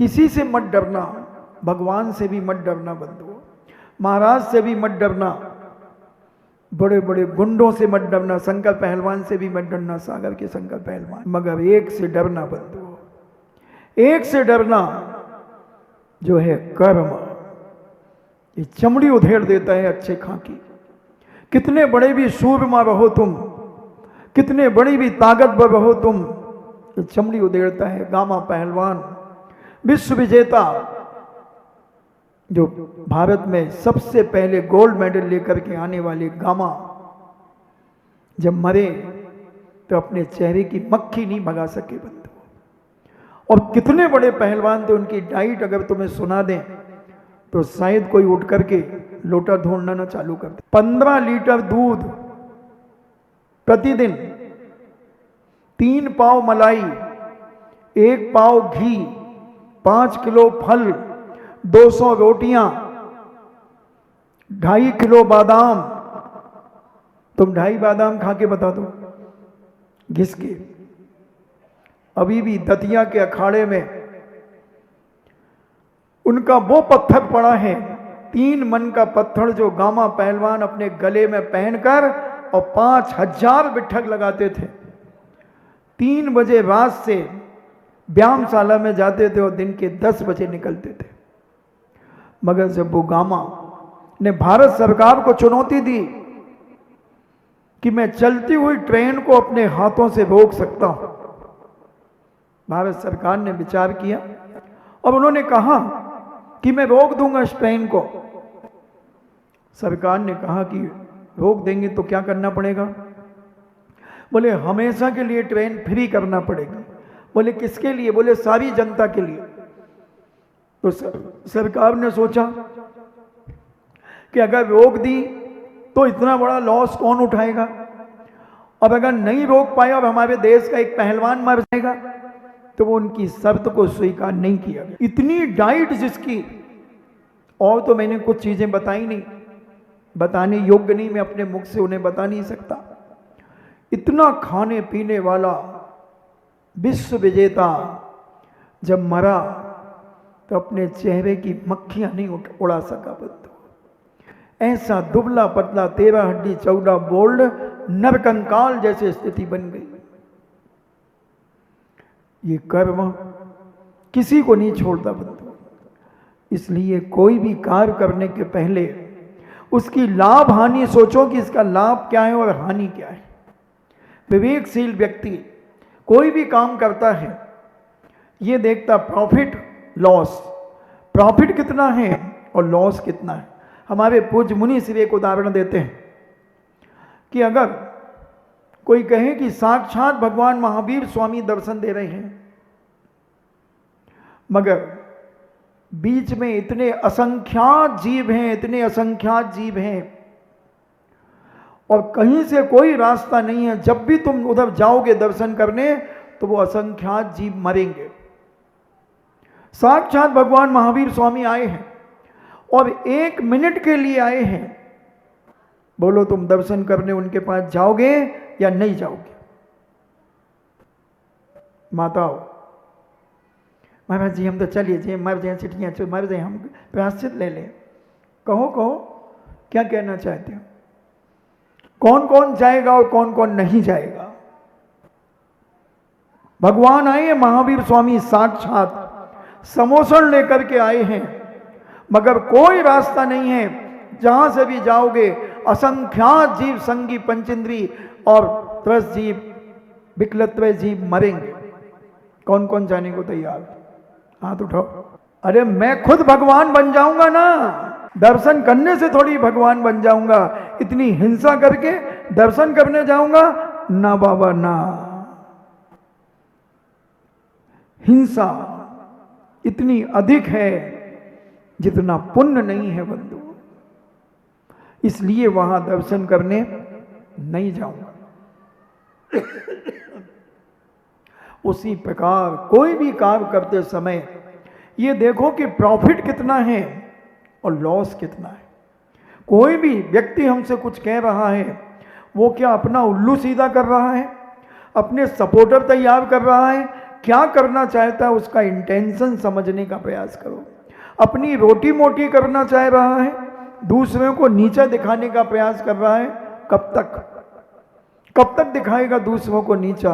किसी से मत डरना, भगवान से भी मत डरना बंधुओं, महाराज से भी मत डरना, बड़े बड़े गुंडों से मत डरना, शंकर पहलवान से भी मत डरना, सागर के शंकर पहलवान, मगर एक से डरना बंधुओं, एक से डरना जो है कर्म। ये चमड़ी उधेड़ देता है अच्छे खां की। कितने बड़े भी सूरमा रहो तुम, कितने बड़ी भी ताकतवर रहो तुम, ये चमड़ी उधेड़ता है। गामा पहलवान विश्व विजेता, जो भारत में सबसे पहले गोल्ड मेडल लेकर के आने वाले गामा, जब मरे तो अपने चेहरे की मक्खी नहीं भगा सके बंधु। और कितने बड़े पहलवान थे, उनकी डाइट अगर तुम्हें सुना दें तो शायद कोई उठ करके लोटा ढूंढना ना चालू कर दे। 15 लीटर दूध प्रतिदिन, 3 पाव मलाई, 1 पाव घी, 5 किलो फल, 200 रोटियां, 2.5 किलो बादाम। तुम 2.5 बादाम खा के बता दो घिस के। अभी भी दतिया के अखाड़े में उनका वो पत्थर पड़ा है, 3 मन का पत्थर, जो गामा पहलवान अपने गले में पहनकर और 5000 बिठक लगाते थे। 3 बजे रात से व्यायामशाला में जाते थे और दिन के 10 बजे निकलते थे। मगर जब वो गामा ने भारत सरकार को चुनौती दी कि मैं चलती हुई ट्रेन को अपने हाथों से रोक सकता हूं, भारत सरकार ने विचार किया और उन्होंने कहा कि मैं रोक दूंगा इस ट्रेन को। सरकार ने कहा कि रोक देंगे तो क्या करना पड़ेगा? बोले हमेशा के लिए ट्रेन फ्री करना पड़ेगा। बोले किसके लिए? बोले सारी जनता के लिए। तो सरकार ने सोचा कि अगर रोक दी तो इतना बड़ा लॉस कौन उठाएगा, और अगर नहीं रोक पाए और हमारे देश का एक पहलवान मर जाएगा, तो वो उनकी शर्त को स्वीकार नहीं किया गया। इतनी डाइट जिसकी, और तो मैंने कुछ चीजें बताई नहीं, बताने योग्य नहीं, मैं अपने मुख से उन्हें बता नहीं सकता। इतना खाने पीने वाला विश्व विजेता जब मरा तो अपने चेहरे की मक्खियां नहीं उड़ा सका बंधु। ऐसा दुबला पतला 13 हड्डी 14 बोल्ड नरकंकाल जैसे स्थिति बन गई। ये कर्म किसी को नहीं छोड़ता बंधु। इसलिए कोई भी कार्य करने के पहले उसकी लाभ हानि सोचो कि इसका लाभ क्या है और हानि क्या है। विवेकशील व्यक्ति कोई भी काम करता है, ये देखता प्रॉफिट लॉस, प्रॉफिट कितना है और लॉस कितना है। हमारे पूज्य मुनि श्री एक उदाहरण देते हैं कि अगर कोई कहे कि साक्षात भगवान महावीर स्वामी दर्शन दे रहे हैं, मगर बीच में इतने असंख्यात जीव हैं, इतने असंख्यात जीव हैं, और कहीं से कोई रास्ता नहीं है। जब भी तुम उधर जाओगे दर्शन करने तो वो असंख्यात जीव मरेंगे। साक्षात भगवान महावीर स्वामी आए हैं और 1 मिनट के लिए आए हैं। बोलो तुम दर्शन करने उनके पास जाओगे या नहीं जाओगे? माताओं, महाराज जी हम तो चलिए जी, मर जाए चिट्ठियाँ मर जाए, हम प्रायश्चित ले लें। कहो कहो क्या कहना चाहते हो? कौन कौन जाएगा और कौन कौन नहीं जाएगा? भगवान आए हैं महावीर स्वामी, साक्षात समोसन लेकर के आए हैं, मगर कोई रास्ता नहीं है। जहां से भी जाओगे असंख्यात जीव, संगी पंचेंद्री और त्रस जीव, विकलत्व जीव मरेंगे। कौन कौन जाने को तैयार? हाथ उठाओ। अरे मैं खुद भगवान बन जाऊंगा ना, दर्शन करने से थोड़ी भगवान बन जाऊंगा। इतनी हिंसा करके दर्शन करने जाऊंगा ना बाबा ना। हिंसा इतनी अधिक है जितना पुण्य नहीं है बंधु, इसलिए वहां दर्शन करने नहीं जाऊंगा। उसी प्रकार कोई भी कार्य करते समय ये देखो कि प्रॉफिट कितना है और लॉस कितना है। कोई भी व्यक्ति हमसे कुछ कह रहा है, वो क्या अपना उल्लू सीधा कर रहा है, अपने सपोर्टर तैयार कर रहा है, क्या करना चाहता है उसका इंटेंशन समझने का प्रयास करो। अपनी रोटी मोटी करना चाह रहा है, दूसरों को नीचा दिखाने का प्रयास कर रहा है, कब तक दिखाएगा दूसरों को नीचा?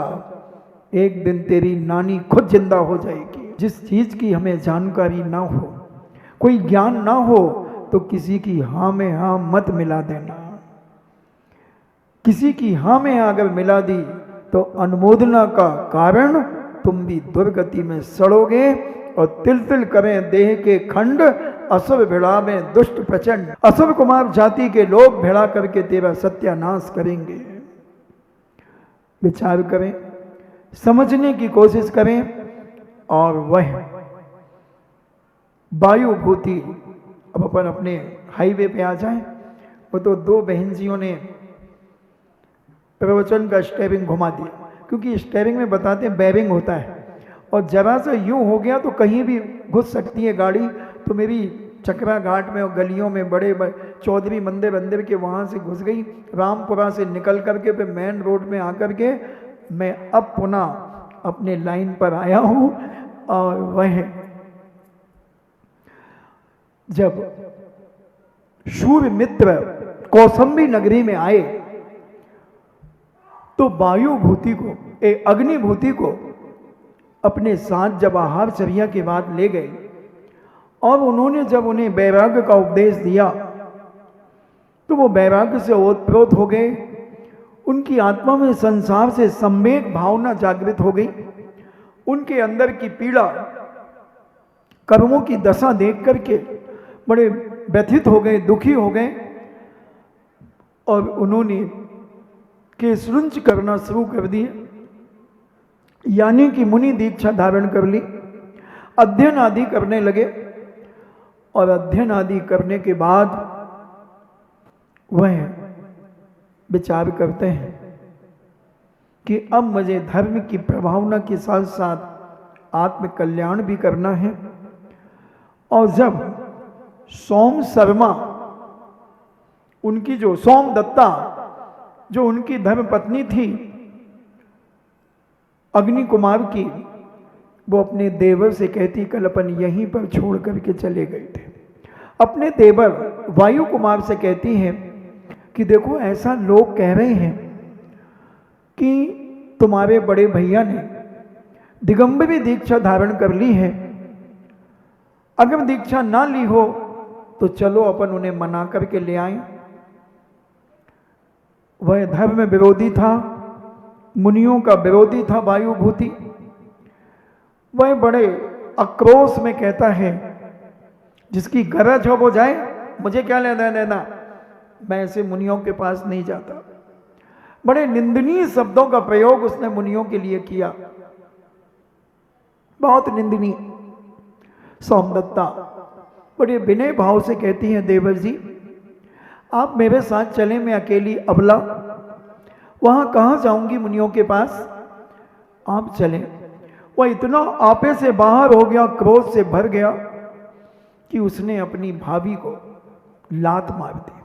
एक दिन तेरी नानी खुद जिंदा हो जाएगी। जिस चीज की हमें जानकारी ना हो, कोई ज्ञान ना हो, तो किसी की हाँ में हाँ मत मिला देना। किसी की हाँ में अगर मिला दी तो अनुमोदना का कारण तुम भी दुर्गति में सड़ोगे और तिल तिल करें देह के खंड, असुर भिड़ा में दुष्ट प्रचंड। असुर कुमार जाति के लोग भिड़ा करके तेरा सत्यानाश करेंगे। विचार करें, समझने की कोशिश करें। और वह वायु भूति, अब अपन अपने हाईवे पे आ जाएं, वो तो दो बहनजियों ने प्रवचन का स्टेयरिंग घुमा दिया, क्योंकि स्टेयरिंग में बताते हैं बेरिंग होता है, और जरा सा यूं हो गया तो कहीं भी घुस सकती है गाड़ी। तो मेरी चकरा घाट में और गलियों में बड़े चौधरी मंदिर के वहाँ से घुस गई, रामपुरा से निकल करके फिर मेन रोड में आकर के मैं अब पुनः अपने लाइन पर आया हूँ। और वह जब शूर मित्र कौसंबी नगरी में आए तो वायु भूति को, अग्नि भूति को अपने साथ जब आहार चर्या के बाद ले गए और उन्होंने जब उन्हें वैराग्य का उपदेश दिया तो वो वैराग्य से ओतप्रोत हो गए। उनकी आत्मा में संसार से संवेग भावना जागृत हो गई। उनके अंदर की पीड़ा, कर्मों की दशा देख करके बड़े व्यथित हो गए, दुखी हो गए, और उन्होंने केसरुंच करना शुरू कर दिए, यानी कि मुनि दीक्षा धारण कर ली, अध्ययन आदि करने लगे। और अध्ययन आदि करने के बाद वह विचार करते हैं कि अब मुझे धर्म की प्रभावना के साथ साथ आत्म कल्याण भी करना है। और जब सोम शर्मा, उनकी जो सोम दत्ता, जो उनकी धर्म पत्नी थी अग्नि कुमार की, वो अपने देवर से कहती कल अपन यहीं पर छोड़ करके चले गए थे। अपने देवर वायु कुमार से कहती हैं कि देखो ऐसा लोग कह रहे हैं कि तुम्हारे बड़े भैया ने दिगंबरी दीक्षा धारण कर ली है, अगर दीक्षा ना ली हो तो चलो अपन उन्हें मना करके ले आए। वह धर्म विरोधी था, मुनियों का विरोधी था वायु भूति। वह बड़े आक्रोश में कहता है जिसकी गरज हो वो जाए, मुझे क्या लेना देना, मैं ऐसे मुनियों के पास नहीं जाता। बड़े निंदनीय शब्दों का प्रयोग उसने मुनियों के लिए किया, बहुत निंदनीय। सोमदत्ता बड़े विनय भाव से कहती हैं देवर जी आप मेरे साथ चलें, मैं अकेली अबला वहां कहां जाऊंगी मुनियों के पास, आप चलें। वह इतना आपे से बाहर हो गया, क्रोध से भर गया कि उसने अपनी भाभी को लात मार दी।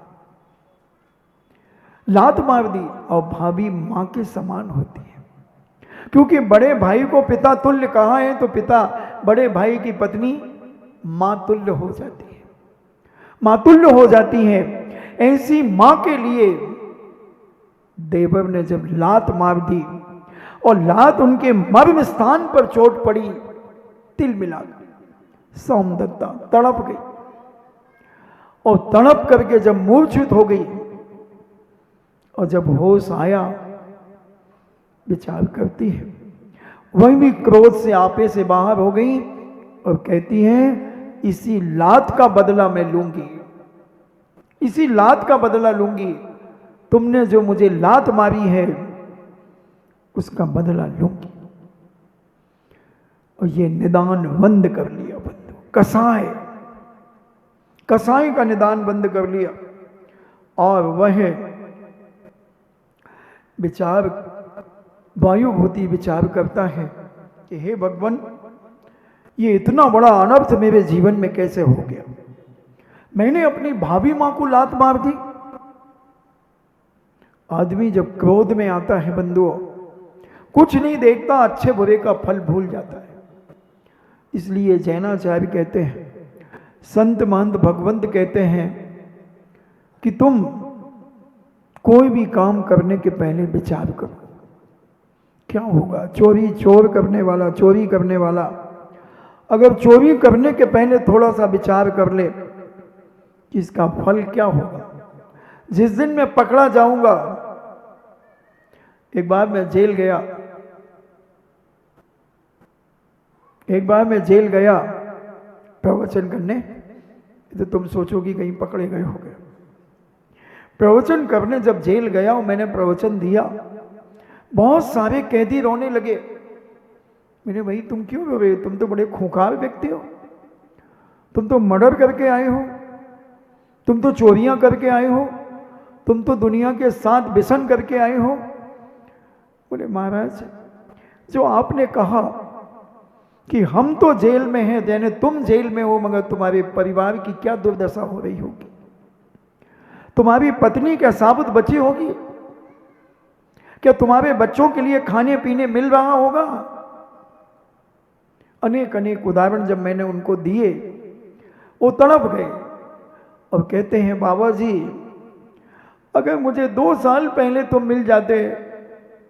लात मार दी, और भाभी मां के समान होती है, क्योंकि बड़े भाई को पिता तुल्य कहा है तो पिता बड़े भाई की पत्नी मां तुल्य हो जाती है, मां तुल्य हो जाती है। ऐसी मां के लिए देवर ने जब लात मार दी और लात उनके मर्म स्थान पर चोट पड़ी, तिल मिला, सोमदत्ता तड़प गई और तड़प करके जब मूर्छित हो गई और जब होश आया विचार करती है, वही भी क्रोध से आपे से बाहर हो गई और कहती है इसी लात का बदला मैं लूंगी, इसी लात का बदला लूंगी, तुमने जो मुझे लात मारी है उसका बदला लूंगी। और ये निदान बंद कर लिया बंधु, कसाई का निदान बंद कर लिया। और वह विचार, वायु भूति विचार करता है कि हे भगवान ये इतना बड़ा अनर्थ मेरे जीवन में कैसे हो गया, मैंने अपनी भाभी मां को लात मार दी। आदमी जब क्रोध में आता है बंधुओं, कुछ नहीं देखता, अच्छे बुरे का फल भूल जाता है। इसलिए जैनाचार्य कहते हैं, संत महंत भगवंत कहते हैं कि तुम कोई भी काम करने के पहले विचार करो क्या होगा। चोर करने वाला अगर चोरी करने के पहले थोड़ा सा विचार कर ले कि इसका फल क्या होगा। जिस दिन मैं पकड़ा जाऊंगा, एक बार मैं जेल गया प्रवचन करने, तो तुम सोचोगी कहीं पकड़े गए हो गए। प्रवचन करने जब जेल गया और मैंने प्रवचन दिया, बहुत सारे कैदी रोने लगे। मैंने, भाई तुम क्यों रो रहे हो? तुम तो बड़े खूंखार व्यक्ति हो, तुम तो मर्डर करके आए हो, तुम तो चोरियां करके आए हो, तुम तो दुनिया के साथ व्यसन करके आए हो। बोले, महाराज जो आपने कहा कि हम तो जेल में हैं, यानी तुम जेल में हो, मगर तुम्हारे परिवार की क्या दुर्दशा हो रही होगी। तुम्हारी पत्नी क्या साबुत बची होगी? क्या तुम्हारे बच्चों के लिए खाने पीने मिल रहा होगा? अनेक अनेक उदाहरण जब मैंने उनको दिए, वो तड़प गए और कहते हैं, बाबा जी अगर मुझे 2 साल पहले तुम मिल जाते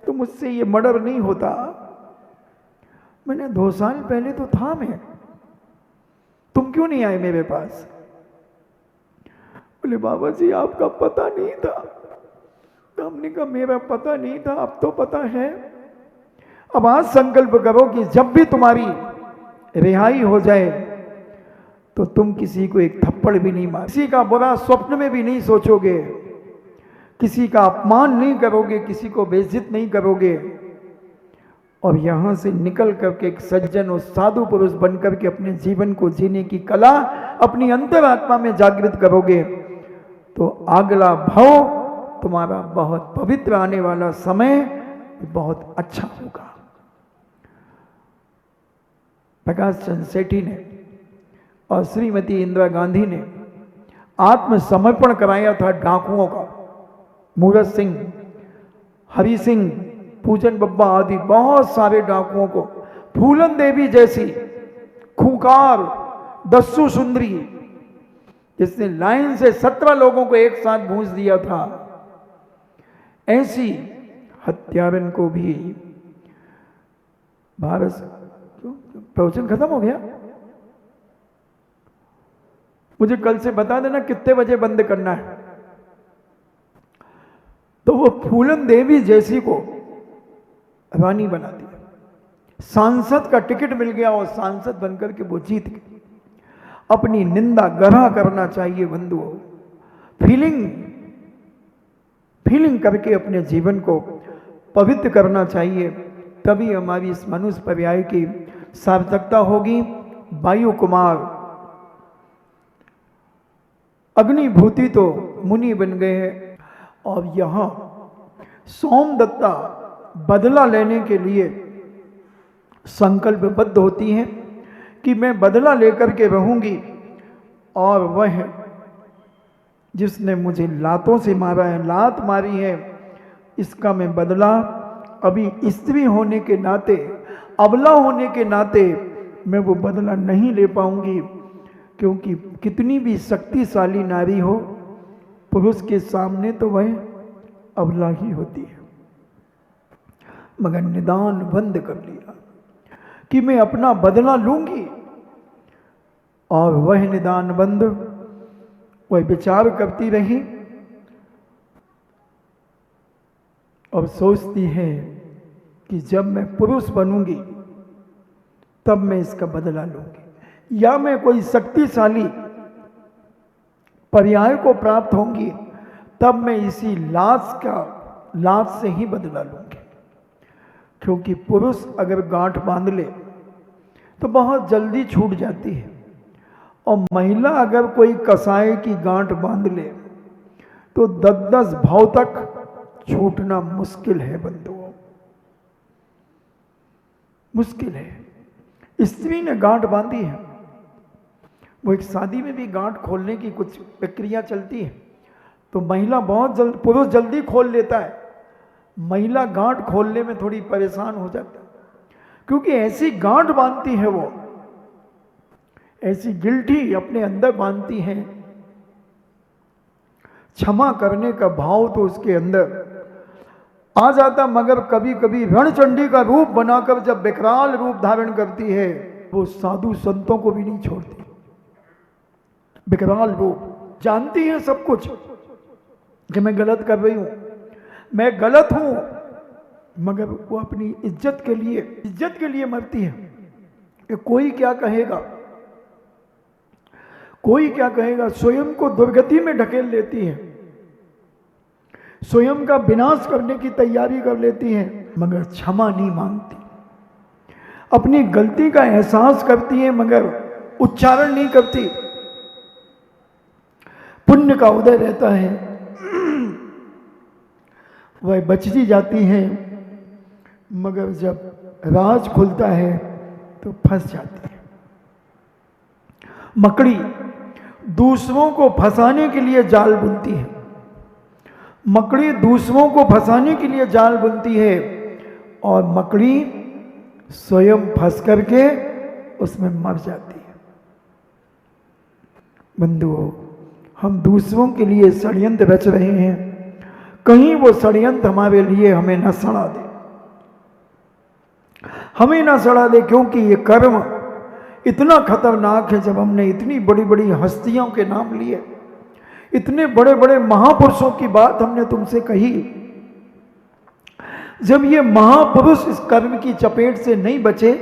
तो मुझसे ये मर्डर नहीं होता। मैंने 2 साल पहले तो था मैं, तुम क्यों नहीं आए मेरे पास? बोले, बाबा जी आपका पता नहीं था। हमने कहा, मेरा पता नहीं था, अब तो पता है। अब आज संकल्प करो कि जब भी तुम्हारी रिहाई हो जाए तो तुम किसी को एक थप्पड़ भी नहीं मार, किसी का बुरा स्वप्न में भी नहीं सोचोगे, किसी का अपमान नहीं करोगे, किसी को बेइज्जत नहीं करोगे, और यहां से निकल करके एक सज्जन और साधु पुरुष बनकर के अपने जीवन को जीने की कला अपनी अंतरात्मा में जागृत करोगे, तो अगला भव तुम्हारा बहुत पवित्र आने वाला समय बहुत अच्छा होगा। प्रकाश चंद्र सेठी ने और श्रीमती इंदिरा गांधी ने आत्मसमर्पण कराया था डाकुओं का। मूरत सिंह, हरि सिंह, पूजन बब्बा आदि बहुत सारे डाकुओं को, फूलन देवी जैसी खूंखार दस्यु सुंदरी जिसने लाइन से 17 लोगों को एक साथ भूंस दिया था, ऐसी हत्यारन को भी भारत। प्रवचन खत्म हो गया? मुझे कल से बता देना कितने बजे बंद करना है। तो वो फूलन देवी जैसी को रानी बना दिया, सांसद का टिकट मिल गया और सांसद बनकर के वो जीत गए। अपनी निंदा गढ़ा करना चाहिए बंधुओं, फीलिंग करके अपने जीवन को पवित्र करना चाहिए, तभी हमारी इस मनुष्य पर्याय की सार्थकता होगी। वायु कुमार अग्निभूति तो मुनि बन गए हैं, और यहां सोमदत्ता बदला लेने के लिए संकल्पबद्ध होती हैं कि मैं बदला लेकर के रहूंगी, और वह जिसने मुझे लातों से मारा है, लात मारी है, इसका मैं बदला अभी स्त्री होने के नाते, अबला होने के नाते मैं वो बदला नहीं ले पाऊंगी, क्योंकि कितनी भी शक्तिशाली नारी हो, पुरुष के सामने तो वह अबला ही होती है। मगर निदान बंद कर लिया कि मैं अपना बदला लूंगी, और वह निदान बंद वह विचार करती रही और सोचती है कि जब मैं पुरुष बनूंगी तब मैं इसका बदला लूंगी, या मैं कोई शक्तिशाली पर्याय को प्राप्त होंगी तब मैं इसी लात से ही बदला लूंगी। क्योंकि पुरुष अगर गांठ बांध ले तो बहुत जल्दी छूट जाती है, और महिला अगर कोई कसाई की गांठ बांध ले तो 10-10 भाव तक छूटना मुश्किल है बंधुओं, मुश्किल है। स्त्री ने गांठ बांधी है, वो एक शादी में भी गांठ खोलने की कुछ प्रक्रिया चलती है, तो महिला बहुत जल्द, पुरुष जल्दी खोल लेता है, महिला गांठ खोलने में थोड़ी परेशान हो जाती है, क्योंकि ऐसी गांठ बांधती है वो, ऐसी गिल्टी अपने अंदर बांधती है। क्षमा करने का भाव तो उसके अंदर आ जाता, मगर कभी कभी रणचंडी का रूप बनाकर जब विकराल रूप धारण करती है, वो साधु संतों को भी नहीं छोड़ती। विकराल रूप, जानती है सब कुछ कि मैं गलत कर रही हूं, मैं गलत हूं, मगर वो अपनी इज्जत के लिए मरती है कि कोई क्या कहेगा, कोई क्या कहेगा। स्वयं को दुर्गति में ढकेल लेती है, स्वयं का विनाश करने की तैयारी कर लेती है, मगर क्षमा नहीं मांगती। अपनी गलती का एहसास करती है मगर उच्चारण नहीं करती। पुण्य का उदय रहता है, वह बचती जाती है, मगर जब राज खुलता है तो फंस जाती है। मकड़ी दूसरों को फंसाने के लिए जाल बुनती है, मकड़ी दूसरों को फंसाने के लिए जाल बुनती है, और मकड़ी स्वयं फंस करके उसमें मर जाती है। बंधुओं, हम दूसरों के लिए षड्यंत्र रच रहे हैं, कहीं वो षड्यंत्र हमारे लिए हमें न सड़ा दे, हमें ना सड़ा दे, क्योंकि ये कर्म इतना खतरनाक है। जब हमने इतनी बड़ी बड़ी हस्तियों के नाम लिए, इतने बड़े बड़े महापुरुषों की बात हमने तुमसे कही, जब ये महापुरुष इस कर्म की चपेट से नहीं बचे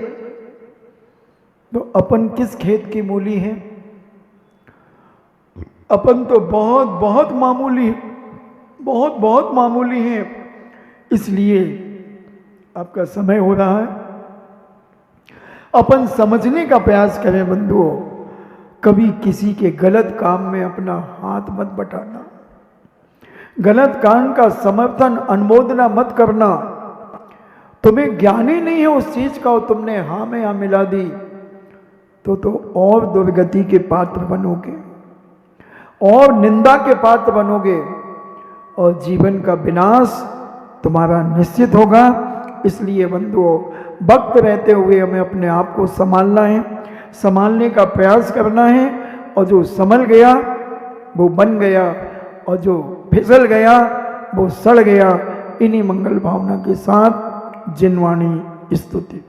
तो अपन किस खेत की मूली हैं? अपन तो बहुत बहुत मामूली, बहुत बहुत मामूली हैं। इसलिए आपका समय हो रहा है, अपन समझने का प्रयास करें बंधुओं। कभी किसी के गलत काम में अपना हाथ मत बटाना, गलत काम का समर्थन अनुमोदना मत करना। तुम्हें ज्ञान ही नहीं है उस चीज का और तुमने हाँ में हाँ मिला दी तो और दुर्गति के पात्र बनोगे, और निंदा के पात्र बनोगे, और जीवन का विनाश तुम्हारा निश्चित होगा। इसलिए बंधुओं, वक्त रहते हुए हमें अपने आप को संभालना है, संभालने का प्रयास करना है, और जो संभल गया वो बन गया, और जो फिसल गया वो सड़ गया। इन्हीं मंगल भावना के साथ जिनवाणी स्तुति।